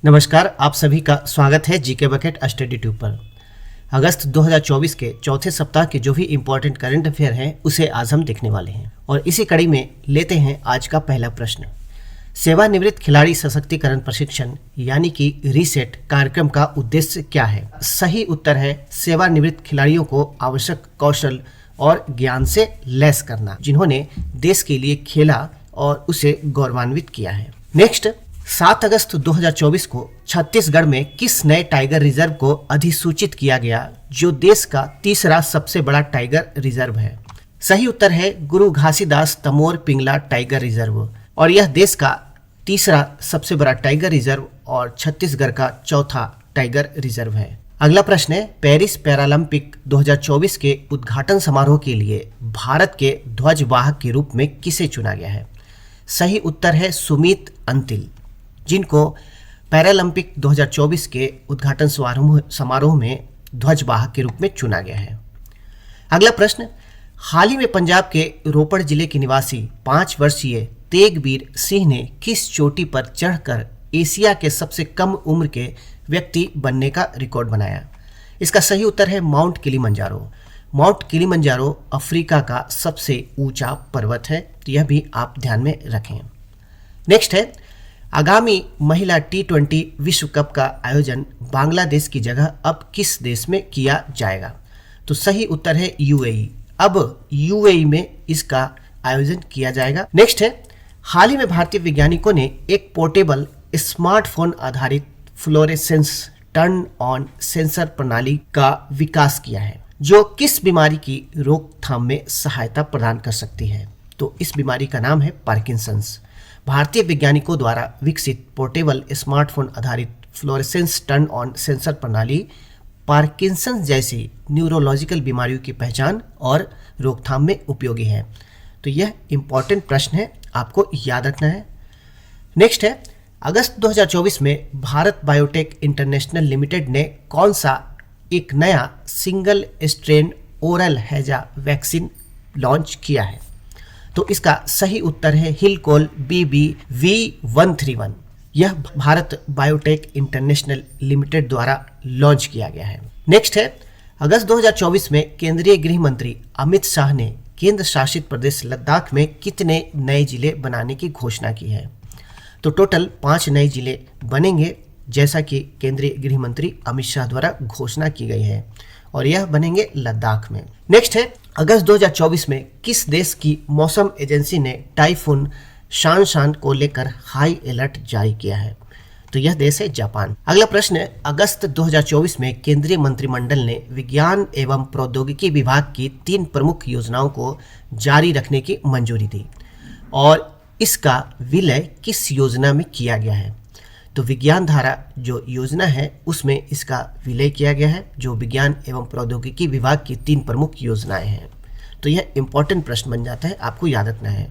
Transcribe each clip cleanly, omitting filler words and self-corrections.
नमस्कार, आप सभी का स्वागत है जीके बकेट स्टडी ट्यूब पर। अगस्त 2024 के चौथे सप्ताह के जो भी इम्पोर्टेंट करंट अफेयर हैं उसे आज हम देखने वाले हैं और इसी कड़ी में लेते हैं आज का पहला प्रश्न। सेवानिवृत्त खिलाड़ी सशक्तिकरण प्रशिक्षण यानी कि रीसेट कार्यक्रम का उद्देश्य क्या है? सही उत्तर है सेवानिवृत्त खिलाड़ियों को आवश्यक कौशल और ज्ञान से लैस करना जिन्होंने देश के लिए खेला और उसे गौरवान्वित किया है। नेक्स्ट, 7 अगस्त 2024 को छत्तीसगढ़ में किस नए टाइगर रिजर्व को अधिसूचित किया गया जो देश का तीसरा सबसे बड़ा टाइगर रिजर्व है? सही उत्तर है गुरु घासीदास तमोर पिंगला टाइगर रिजर्व और यह देश का तीसरा सबसे बड़ा टाइगर रिजर्व और छत्तीसगढ़ का चौथा टाइगर रिजर्व है। अगला प्रश्न है, पेरिस पैरालंपिक 2024 के उद्घाटन समारोह के लिए भारत के ध्वजवाहक के रूप में किसे चुना गया है? सही उत्तर है सुमित अंतिल, जिनको पैरालंपिक 2024 के उद्घाटन समारोह में ध्वजवाहक के रूप में चुना गया है। अगला प्रश्न, हाल ही में पंजाब के रोपड़ जिले के निवासी 5 वर्षीय तेगबीर सिंह ने किस चोटी पर चढ़कर एशिया के सबसे कम उम्र के व्यक्ति बनने का रिकॉर्ड बनाया? इसका सही उत्तर है mount Kilimanjaro. Mount Kilimanjaro Africa का सबसे ऊंचा पर्वत है, तो यह भी आप ध्यान में रखें। नेक्स्ट है, आगामी महिला T20 विश्व कप का आयोजन बांग्लादेश की जगह अब किस देश में किया जाएगा? तो सही उत्तर है UAE। अब UAE में इसका आयोजन किया जाएगा। नेक्स्ट है, हाल ही में भारतीय वैज्ञानिकों ने एक पोर्टेबल स्मार्टफोन आधारित फ्लोरेसेंस टर्न ऑन सेंसर प्रणाली का विकास किया है जो किस बीमारी की रोकथाम में सहायता प्रदान कर सकती है? तो इस बीमारी का नाम है पार्किंसंस। भारतीय वैज्ञानिकों द्वारा विकसित पोर्टेबल स्मार्टफोन आधारित फ्लोरेसेंस टर्न ऑन सेंसर प्रणाली पार्किंसंस जैसी न्यूरोलॉजिकल बीमारियों की पहचान और रोकथाम में उपयोगी है। तो यह इंपॉर्टेंट प्रश्न है, आपको याद रखना है। नेक्स्ट है, अगस्त 2024 में भारत बायोटेक इंटरनेशनल लिमिटेड ने कौन सा एक नया सिंगल स्ट्रेन ओरल हैजा वैक्सीन लॉन्च किया है? तो इसका सही उत्तर है हिलकोल BBV131। यह भारत बायोटेक इंटरनेशनल लिमिटेड द्वारा लॉन्च किया गया है। नेक्स्ट है, अगस्त 2024 में केंद्रीय गृह मंत्री अमित शाह ने केंद्र शासित प्रदेश लद्दाख में कितने नए जिले बनाने की घोषणा की है? तो टोटल 5 नए जिले बनेंगे जैसा कि केंद्रीय गृह मंत्री अमित शाह द्वारा घोषणा की गई है और यह बनेंगे लद्दाख में। नेक्स्ट है, अगस्त 2024 में किस देश की मौसम एजेंसी ने टाइफून शान को लेकर हाई अलर्ट जारी किया है? तो यह देश है जापान। अगला प्रश्न है, अगस्त 2024 में केंद्रीय मंत्रिमंडल ने विज्ञान एवं प्रौद्योगिकी विभाग की 3 प्रमुख योजनाओं को जारी रखने की मंजूरी दी और इसका विलय किस योजना में किया गया है? तो विज्ञान धारा जो योजना है उसमें इसका विलय किया गया है जो विज्ञान एवं प्रौद्योगिकी विभाग की 3 प्रमुख योजनाएं हैं। तो यह इंपॉर्टेंट प्रश्न बन जाता है, आपको याद रखना है।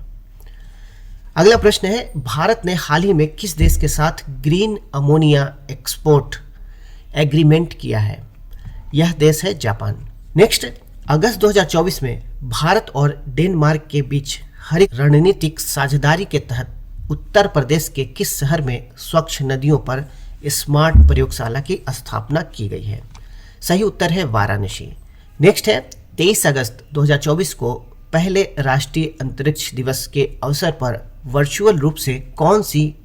अगला प्रश्न है, भारत ने हाल ही में किस देश के साथ ग्रीन अमोनिया एक्सपोर्ट एग्रीमेंट किया है? यह देश है जापान। नेक्स्ट, अगस्त 2024 में भारत और डेनमार्क के बीच हरित रणनीतिक साझेदारी के तहत उत्तर प्रदेश के किस शहर में स्वच्छ नदियों पर स्मार्ट प्रयोगशाला की स्थापना की गई है? सही उत्तर है वाराणसी। नेक्स्ट है, 23 अगस्त 2024 को पहले राष्ट्रीय अंतरिक्ष दिवस के अवसर पर वर्चुअल रूप से कौन सी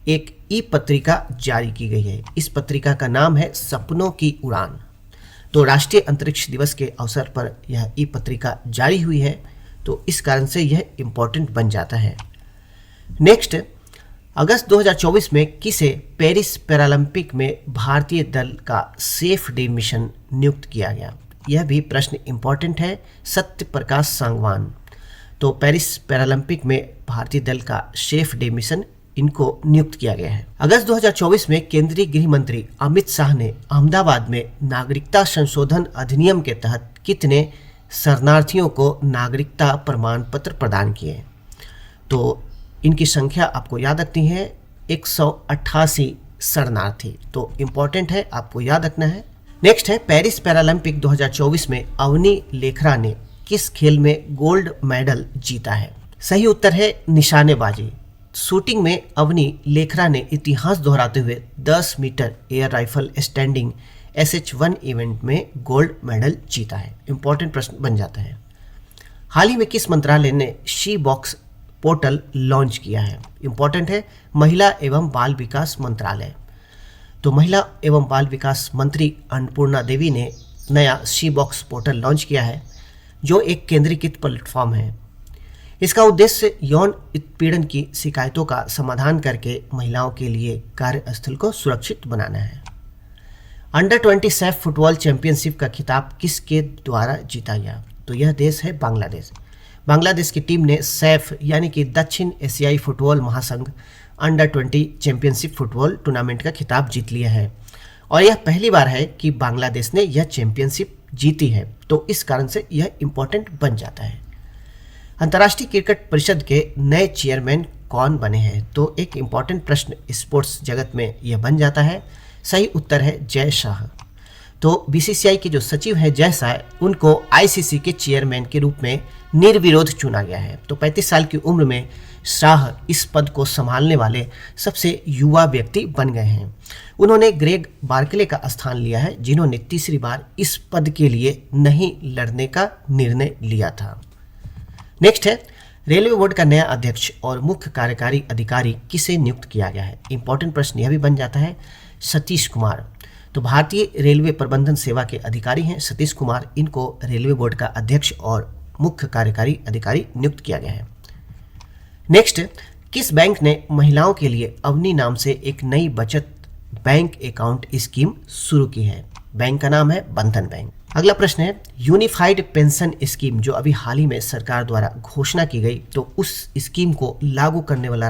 एक ई-पत्रिका जारी की गई है? इस पत्रिका का नाम है सपनों की उड़ान। तो राष्ट्रीय अंतरिक्ष दिवस के अवसर पर यह ई-पत्रिका जारी हुई है, तो इस कारण से यह इंपॉर्टेंट बन जाता है। नेक्स्ट, अगस्त 2024 में किसे पेरिस पैरालंपिक में भारतीय दल का सेफ डे मिशन नियुक्त किया गया? यह भी प्रश्न इंपॉर्टेंट है, सत्य प्रकाश सांगवान। तो पेरिस पैरालंपिक में भारतीय दल का सेफ डे मिशन इनको नियुक्त किया गया है। अगस्त 2024 में केंद्रीय गृह मंत्री अमित शाह ने अहमदाबाद में नागरिकता संशोधन अधिनियम के तहत कितने शरणार्थियों को नागरिकता प्रमाण पत्र प्रदान किए? तो इनकी संख्या आपको याद रखनी है 188 शरणार्थी। तो इंपॉर्टेंट है, आपको याद रखना है। नेक्स्ट है, पेरिस पैरालंपिक 2024 में अवनी लेखरा ने किस खेल में गोल्ड मेडल जीता है? सही उत्तर है निशानेबाजी। शूटिंग में अवनी लेखरा ने इतिहास दोहराते हुए 10 metre air rifle standing SH1 event में गोल्ड मेडल जीता है। इंपॉर्टेंट प्रश्न बन जाता है। हाल ही में किस मंत्रालय ने शी बॉक्स पोर्टल लॉन्च किया है? इंपॉर्टेंट है, महिला एवं बाल विकास मंत्रालय। तो महिला एवं बाल विकास मंत्री अन्नपूर्णा देवी ने नया शी बॉक्स पोर्टल लॉन्च किया है, जो एक केंद्रीकृत प्लेटफॉर्म है। इसका उद्देश्य यौन उत्पीड़न की शिकायतों का समाधान करके महिलाओं के लिए कार्यस्थल को सुरक्षित बनाना है। अंडर 20 सैफ फुटबॉल चैंपियनशिप का खिताब किसके द्वारा जीता गया? तो यह देश है बांग्लादेश। बांग्लादेश की टीम ने सैफ यानी कि दक्षिण एशियाई फुटबॉल महासंघ अंडर 20 चैंपियनशिप फुटबॉल टूर्नामेंट का खिताब जीत लिया है और यह पहली बार है कि बांग्लादेश ने यह चैंपियनशिप जीती है, तो इस कारण से यह इंपॉर्टेंट बन जाता है। अंतर्राष्ट्रीय क्रिकेट परिषद के नए चेयरमैन कौन बने हैं? तो एक इंपॉर्टेंट प्रश्न स्पोर्ट्स जगत में यह बन जाता है। सही उत्तर है जय शाह। तो BCCI के जो सचिव हैं जय शाह, उनको ICC के चेयरमैन के रूप में निर्विरोध चुना गया है। तो 35 साल की उम्र में शाह इस पद को संभालने वाले सबसे युवा व्यक्ति बन गए हैं। उन्होंने ग्रेग बार्कले का स्थान लिया है, जिन्होंने तीसरी बार इस पद के लिए नहीं लड़ने का निर्णय लिया था। नेक्स्ट है, रेलवे बोर्ड का नया अध्यक्ष और मुख्य कार्यकारी अधिकारी किसे नियुक्त किया गया है? इंपॉर्टेंट प्रश्न यह भी बन जाता है, सतीश कुमार। तो भारतीय रेलवे प्रबंधन सेवा के अधिकारी हैं सतीश कुमार, इनको रेलवे बोर्ड का अध्यक्ष और मुख्य कार्यकारी अधिकारी नियुक्त किया गया है। नेक्स्ट, किस बैंक ने महिलाओं के लिए अवनी नाम से एक नई बचत बैंक अकाउंट स्कीम शुरू की है? बैंक का नाम है बंधन बैंक। अगला प्रश्न है, यूनिफाइड पेंशन स्कीम जो अभी हाल ही में सरकार द्वारा घोषणा की गई, तो उस स्कीम को लागू करने वाला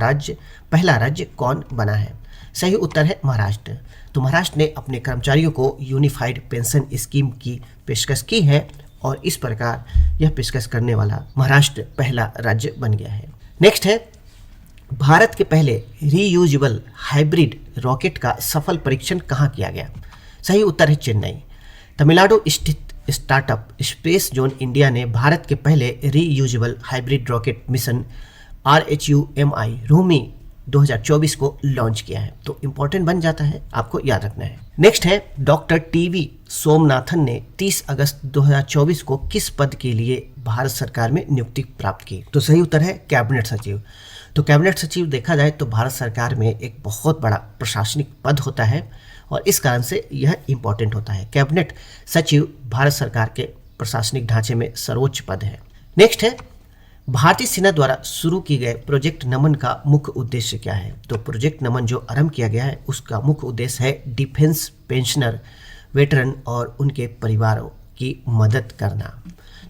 पहला राज्य कौन बना है? सही उत्तर है महाराष्ट्र। तो महाराष्ट्र ने अपने कर्मचारियों को यूनिफाइड पेंशन स्कीम की पेशकश की है और इस प्रकार यह पेशकश करने वाला महाराष्ट्र पहला राज्य बन गया है। नेक्स्ट है, भारत के पहले रीयूजेबल हाइब्रिड रॉकेट का सफल परीक्षण कहाँ किया गया? सही उत्तर है चेन्नई। तमिलनाडु स्थित स्टार्टअप स्पेस जोन इंडिया ने भारत के पहले reusable hybrid rocket mission RHUMI रोमी 2024 को लॉन्च किया है। तो इंपॉर्टेंट बन जाता है, आपको याद रखना है। नेक्स्ट है, डॉक्टर TV सोमनाथन ने 30 अगस्त 2024 को किस पद के लिए भारत सरकार में नियुक्ति प्राप्त की? तो सही उत्तर है कैबिनेट सचिव। तो कैबिनेट सचिव देखा जाए तो भारत सरकार में एक बहुत बड़ा प्रशासनिक पद होता है और इस कारण से यह इंपॉर्टेंट होता है। कैबिनेट सचिव भारत सरकार के प्रशासनिक ढांचे में सर्वोच्च पद है। नेक्स्ट है, भारतीय सेना द्वारा शुरू किए गए प्रोजेक्ट नमन का मुख्य उद्देश्य क्या है? तो प्रोजेक्ट नमन जो आरंभ किया गया है उसका मुख्य उद्देश्य है डिफेंस पेंशनर, वेटरन और उनके परिवारों की मदद करना।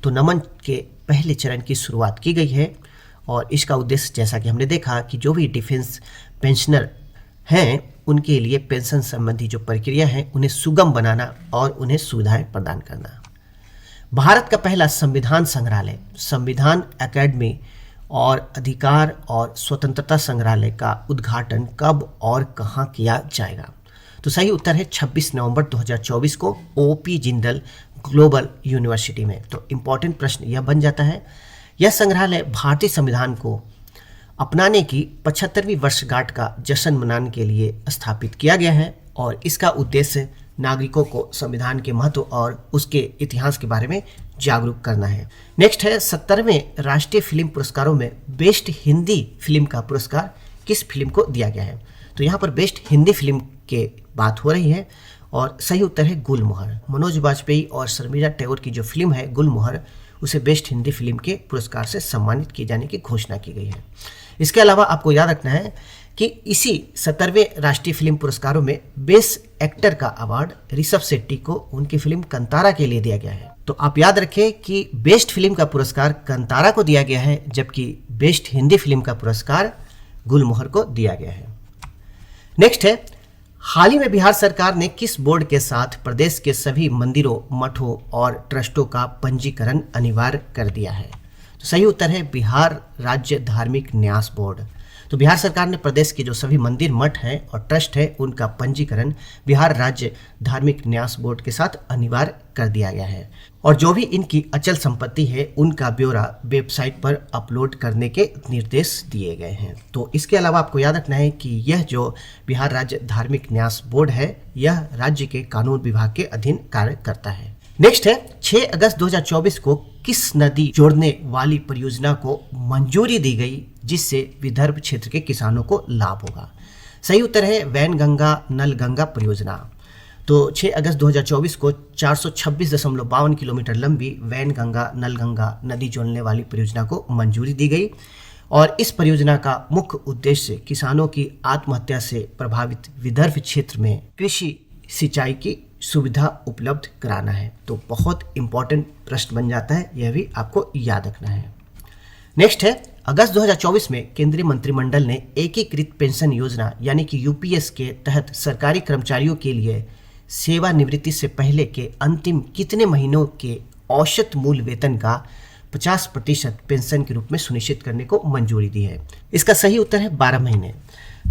तो नमन के पहले चरण की शुरुआत की गई है और इसका उद्देश्य जैसा कि हमने देखा कि जो भी डिफेंस पेंशनर हैं उनके लिए पेंशन संबंधी जो प्रक्रिया है उन्हें सुगम बनाना और उन्हें सुविधाएं प्रदान करना। भारत का पहला संविधान संग्रहालय, संविधान एकेडमी और अधिकार और स्वतंत्रता संग्रहालय का उद्घाटन कब और कहां किया जाएगा? तो सही उत्तर है 26 नवंबर 2024 को OP जिंदल ग्लोबल यूनिवर्सिटी में। तो इंपॉर्टेंट प्रश्न यह बन जाता है, यह संग्रहालय भारतीय संविधान को अपनाने की 75वीं वर्षगांठ का जश्न मनाने के लिए स्थापित किया गया है और इसका उद्देश्य नागरिकों को संविधान के महत्व और उसके इतिहास के बारे में जागरूक करना है। नेक्स्ट है, 70वें राष्ट्रीय फिल्म पुरस्कारों में बेस्ट हिंदी फिल्म का पुरस्कार किस फिल्म को दिया गया है? तो यहाँ पर बेस्ट हिंदी फिल्म के बात हो रही है और सही उत्तर है गुलमोहर। मनोज बाजपेयी और शर्मिला टैगोर की जो फिल्म है गुलमोहर, उसे बेस्ट हिंदी फिल्म के पुरस्कार से सम्मानित किए जाने की घोषणा की गई है। इसके अलावा आपको याद रखना है कि इसी 70वें राष्ट्रीय फिल्म पुरस्कारों में बेस्ट एक्टर का अवार्ड ऋषभ शेट्टी को उनकी फिल्म कंतारा के लिए दिया गया है। तो आप याद रखें कि बेस्ट फिल्म का पुरस्कार कंतारा को दिया गया है, जबकि बेस्ट हिंदी फिल्म का पुरस्कार गुलमोहर को दिया गया है। नेक्स्ट है, हाल ही में बिहार सरकार ने किस बोर्ड के साथ प्रदेश के सभी मंदिरों, मठों और ट्रस्टों का पंजीकरण अनिवार्य कर दिया है? तो सही उत्तर है बिहार राज्य धार्मिक न्यास बोर्ड। तो बिहार सरकार ने प्रदेश के जो सभी मंदिर, मठ हैं और ट्रस्ट है उनका पंजीकरण बिहार राज्य धार्मिक न्यास बोर्ड के साथ अनिवार्य कर दिया गया है और जो भी इनकी अचल संपत्ति है उनका ब्यौरा वेबसाइट पर अपलोड करने के निर्देश दिए गए हैं। तो इसके अलावा आपको याद रखना है कि यह जो बिहार राज्य धार्मिक न्यास बोर्ड है यह राज्य के कानून विभाग के अधीन कार्य करता है। नेक्स्ट है 6 अगस्त 2024 को किस नदी जोड़ने वाली परियोजना को मंजूरी दी गई जिससे विदर्भ क्षेत्र के किसानों को लाभ होगा? सही उत्तर है वैनगंगा नलगंगा परियोजना। तो 6 अगस्त 2024 को 426.52 किलोमीटर लंबी वैनगंगा नलगंगा नदी जोड़ने वाली परियोजना को मंजूरी दी गई और इस परियोजना का मुख्य उद्देश्य किसानों की आत्महत्या से प्रभावित विदर्भ क्षेत्र में कृषि सिंचाई की सुविधा उपलब्ध कराना है। तो बहुत इंपॉर्टेंट प्रश्न बन जाता है, यह भी आपको याद रखना है। नेक्स्ट है अगस्त 2024 में केंद्रीय मंत्रिमंडल ने एकीकृत पेंशन योजना यानी कि यूपीएस के तहत सरकारी कर्मचारियों के लिए सेवानिवृत्ति से पहले के अंतिम कितने महीनों के औसत मूल वेतन का 50% पेंशन के रूप में सुनिश्चित करने को मंजूरी दी है? इसका सही उत्तर है 12 महीने।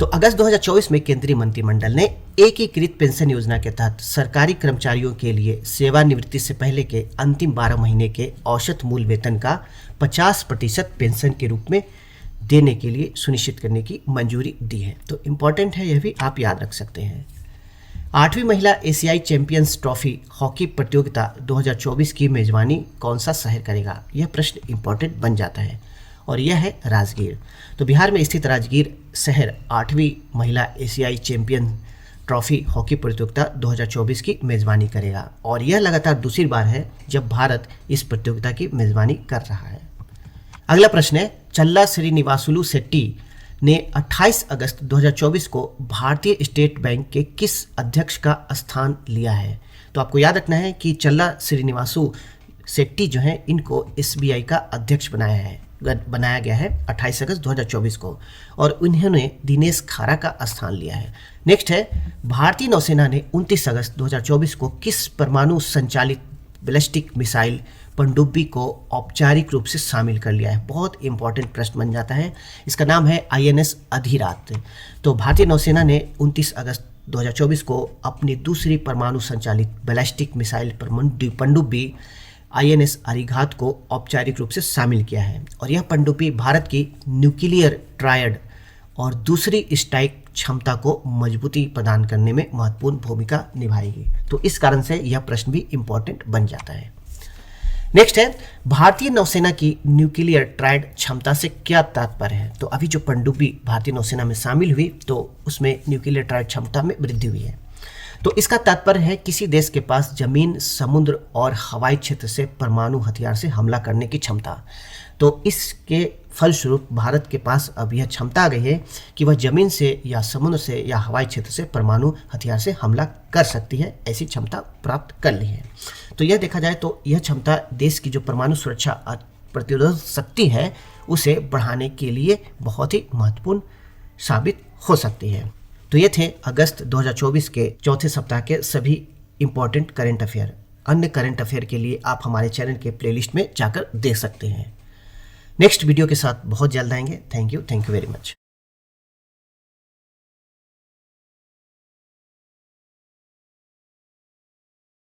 तो अगस्त 2024 में केंद्रीय मंत्रिमंडल ने एकीकृत पेंशन योजना के तहत सरकारी कर्मचारियों के लिए सेवानिवृत्ति से पहले के अंतिम 12 महीने के औसत मूल वेतन का 50% पेंशन के रूप में देने के लिए सुनिश्चित करने की मंजूरी दी है। तो इम्पॉर्टेंट है, यह भी आप याद रख सकते हैं। 8वीं महिला एशियाई चैंपियंस ट्रॉफी हॉकी प्रतियोगिता 2024 की मेजबानी कौन सा शहर करेगा? यह प्रश्न इंपॉर्टेंट बन जाता है और यह है राजगीर। तो बिहार में स्थित राजगीर शहर 8वीं महिला एशियाई चैंपियन ट्रॉफी हॉकी प्रतियोगिता 2024 की मेजबानी करेगा और यह लगातार दूसरी बार है जब भारत इस प्रतियोगिता की मेजबानी कर रहा है। अगला प्रश्न है चल्ला श्रीनिवासुलु शेट्टी ने 28 अगस्त 2024 को भारतीय स्टेट बैंक के किस अध्यक्ष का स्थान लिया है? तो आपको याद रखना है कि चल्ला श्रीनिवासु शेट्टी जो है इनको एसबीआई का अध्यक्ष बनाया गया है 28 अगस्त 2024 को और उन्होंने दिनेश खारा का स्थान लिया है। नेक्स्ट है भारतीय नौसेना ने 29 अगस्त 2024 को किस परमाणु संचालित बैलिस्टिक मिसाइल पनडुब्बी को औपचारिक रूप से शामिल कर लिया है? बहुत इंपॉर्टेंट प्रश्न बन जाता है। इसका नाम है INS अधिरात। तो भारतीय नौसेना ने 29 अगस्त 2024 को अपनी दूसरी परमाणु संचालित बैलिस्टिक मिसाइल पनडुब्बी INS अरिघात को औपचारिक रूप से शामिल किया है और यह पनडुब्बी भारत की न्यूक्लियर ट्रायड और दूसरी स्ट्राइक क्षमता को मजबूती प्रदान करने में महत्वपूर्ण भूमिका निभाएगी। तो इस कारण से यह प्रश्न भी इंपॉर्टेंट बन जाता है। नेक्स्ट है भारतीय नौसेना की न्यूक्लियर ट्रायड क्षमता से क्या तात्पर्य है? तो अभी जो पनडुब्बी भारतीय नौसेना में शामिल हुई तो उसमें न्यूक्लियर ट्रायड क्षमता में वृद्धि हुई है। तो इसका तात्पर्य है किसी देश के पास जमीन, समुद्र और हवाई क्षेत्र से परमाणु हथियार से हमला करने की क्षमता। तो इसके फलस्वरूप भारत के पास अब यह क्षमता आ गई है कि वह जमीन से या समुद्र से या हवाई क्षेत्र से परमाणु हथियार से हमला कर सकती है, ऐसी क्षमता प्राप्त कर ली है। तो यह देखा जाए तो यह क्षमता देश की जो परमाणु सुरक्षा प्रतिरोधक शक्ति है उसे बढ़ाने के लिए बहुत ही महत्वपूर्ण साबित हो सकती है। तो ये थे अगस्त 2024 के चौथे सप्ताह के सभी इंपॉर्टेंट करंट अफेयर। अन्य करंट अफेयर के लिए आप हमारे चैनल के प्लेलिस्ट में जाकर देख सकते हैं। नेक्स्ट वीडियो के साथ बहुत जल्द आएंगे। Thank you very much.